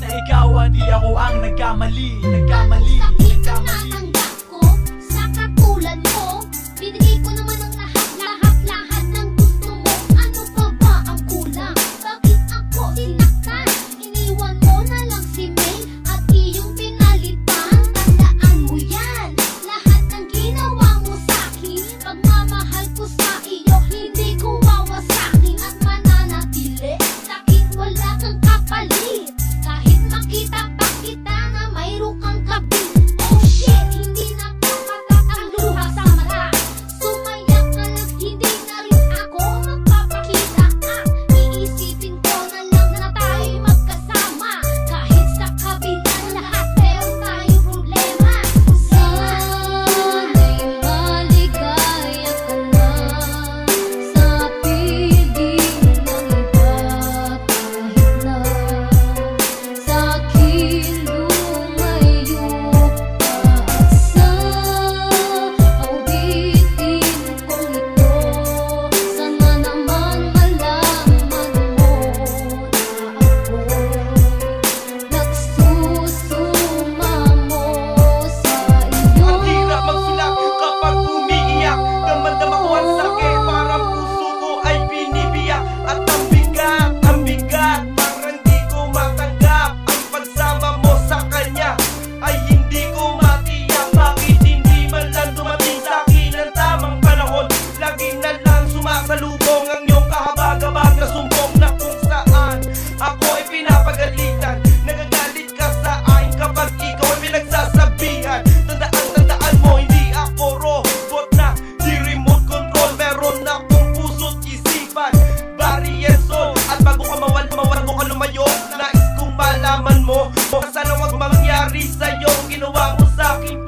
ikaw, hindi ako ang nagkamali. Natanggap ko sa katulad mo. Binigay ko naman ang lahat ng gusto mo. Ano pa ba ang kulang? Bakit ako sinaktan? Iniwan mo na lang si May at iyong pinalitan. Tandaan mo yan, lahat ng ginawa mo sa'kin. Pagmamahal ko sa iyo, hindi ko wawasakin at mananatili. Sa'kin wala kang kapalit. Kahit makita pa kita na mayroon kang kabit. Oh shit, hindi na papatak ang luha sa mata. Sumaya ka lang, hindi na rin ako magpapakita. Iisipin ko na lang na tayo'y magkasama. Kahit sa kabila lahat, meron tayong problema. Sana'y maligaya ka na sa piling ng iba. Kahit na sa'kin lumayo ka at sa awitin kong ito, sana naman malaman mo na ako'y nagsusumamo sa iyo. Ang hirap magsulat kapag umiiyak. Damdam ako ang sakit, parang puso ko ay binibiyak. At ang bigat, parang di ko matanggap. Ang pagsama mo sa kanya ay hindi ko matiyak. Bakit hindi man lang dumating sa'kin ang tamang panahon? Lagi na lang sumasalubong ang iyong kahabag-habag na sumbong, na kung saan ako ay pinapagalitan. Nagagalit ka sa akin kapag ikaw ay pinagsasabihan. Tandaan mo, hindi ako robot na di remote control. Meron akong puso't isipan, body and soul. At bago ka bago ka lumayo, nais kong malaman mo, sana wag mangyari sa'yo ang ginawa mo sa'kin.